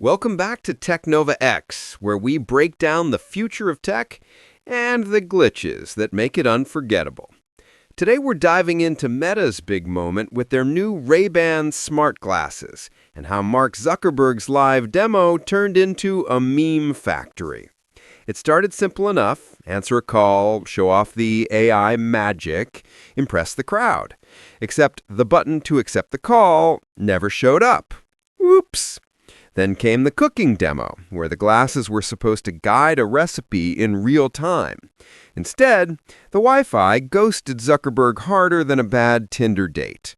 Welcome back to TechNovaX, where we break down the future of tech and the glitches that make it unforgettable. Today we're diving into Meta's big moment with their new Ray-Ban smart glasses and how Mark Zuckerberg's live demo turned into a meme factory. It started simple enough: answer a call, show off the AI magic, impress the crowd. Except the button to accept the call never showed up. Whoops! Then came the cooking demo, where the glasses were supposed to guide a recipe in real time. Instead, the Wi-Fi ghosted Zuckerberg harder than a bad Tinder date.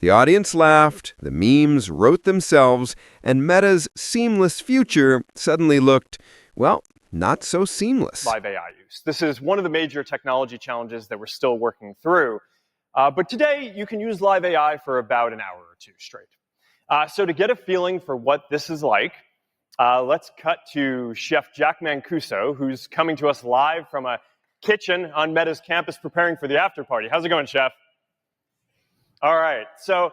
The audience laughed, the memes wrote themselves, and Meta's seamless future suddenly looked, well, not so seamless. Live AI use. This is one of the major technology challenges that we're still working through. But today, you can use live AI for about an hour or two straight. So to get a feeling for what this is like, let's cut to Chef Jack Mancuso, who's coming to us live from a kitchen on Meta's campus preparing for the after party. How's it going, Chef? All right. So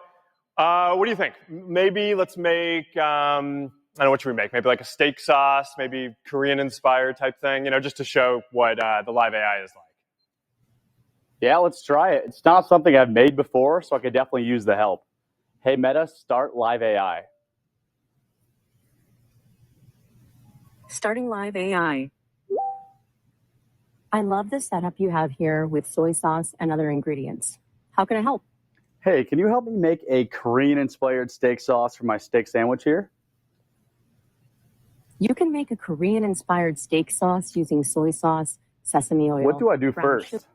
what do you think? Maybe let's make, I don't know, what should we make? Maybe like a steak sauce, maybe Korean-inspired type thing, just to show what the live AI is like. Yeah, let's try it. It's not something I've made before, so I could definitely use the help. Hey, Meta, start live AI. Starting live AI. I love the setup you have here with soy sauce and other ingredients. How can I help? Hey, can you help me make a Korean-inspired steak sauce for my steak sandwich here? You can make a Korean-inspired steak sauce using soy sauce, sesame oil. What do I do first?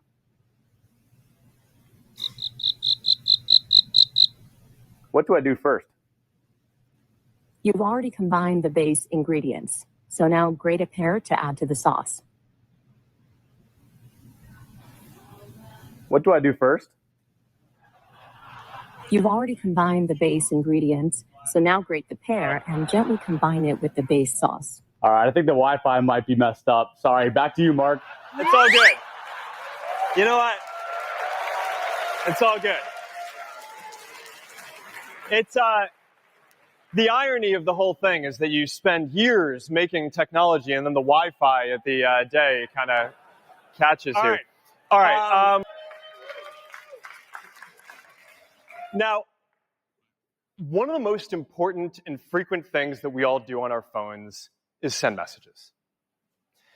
What do I do first? You've already combined the base ingredients, so now grate a pear to add to the sauce. What do I do first? You've already combined the base ingredients, so now grate the pear and gently combine it with the base sauce. All right, I think the Wi-Fi might be messed up. Sorry, back to you, Mark. It's all good. You know what? It's all good. It's the irony of the whole thing is that you spend years making technology, and then the Wi-Fi at the day kind of catches you. All right. Now, one of the most important and frequent things that we all do on our phones is send messages.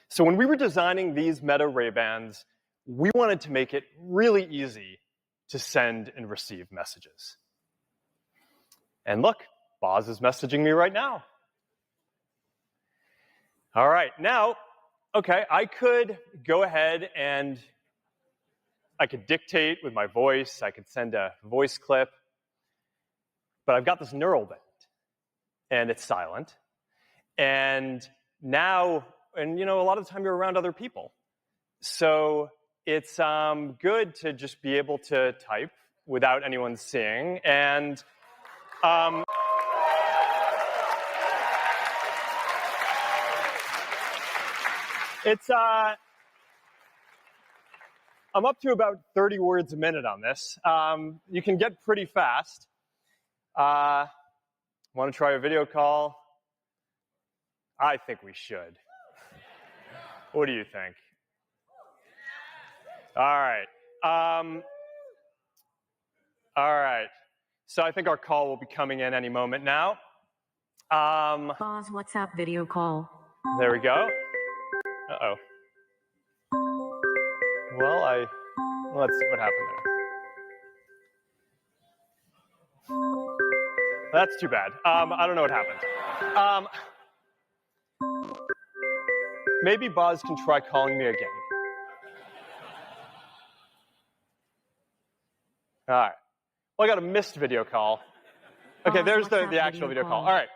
So when we were designing these Meta Ray-Bans, we wanted to make it really easy to send and receive messages. And look, Boz is messaging me right now. All right, now, okay, I could go ahead and I could dictate with my voice. I could send a voice clip. But I've got this neural band, and it's silent. And now, and a lot of the time you're around other people. So it's good to just be able to type without anyone seeing. And it's I'm up to about 30 words a minute on this. You can get pretty fast. Want to try a video call? I think we should. What do you think? All right. All right. So I think our call will be coming in any moment now. Boz, WhatsApp video call. There we go. Uh-oh. Well, let's see what happened there. That's too bad. I don't know what happened. Maybe Boz can try calling me again. All right. Well, I got a missed video call. Okay, there's the actual video call. All right.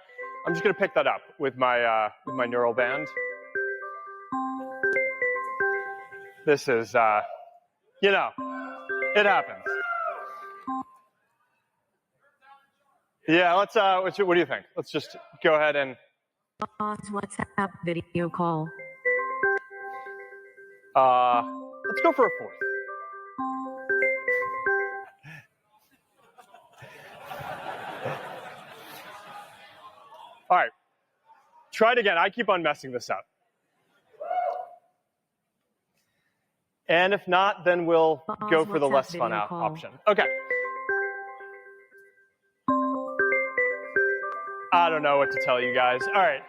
I'm just going to pick that up with my neural band. This is, it happens. Yeah, let's, what do you think? Let's just go ahead and... WhatsApp video call. Let's go for a fourth. All right. Try it again. I keep on messing this up. And if not, then we'll go for the less fun option. Okay. I don't know what to tell you guys. All right.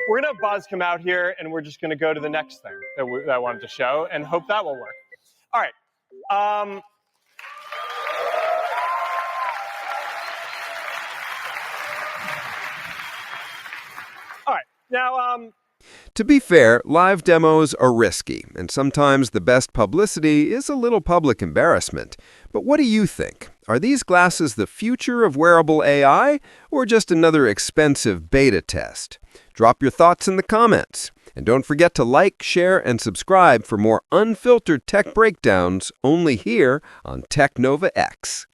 We're going to have Boz come out here, and we're just going to go to the next thing that I wanted to show and hope that will work. All right. All right. Now, To be fair, live demos are risky, and sometimes the best publicity is a little public embarrassment. But what do you think? Are these glasses the future of wearable AI, or just another expensive beta test? Drop your thoughts in the comments. And don't forget to like, share, and subscribe for more unfiltered tech breakdowns only here on TechNovaX.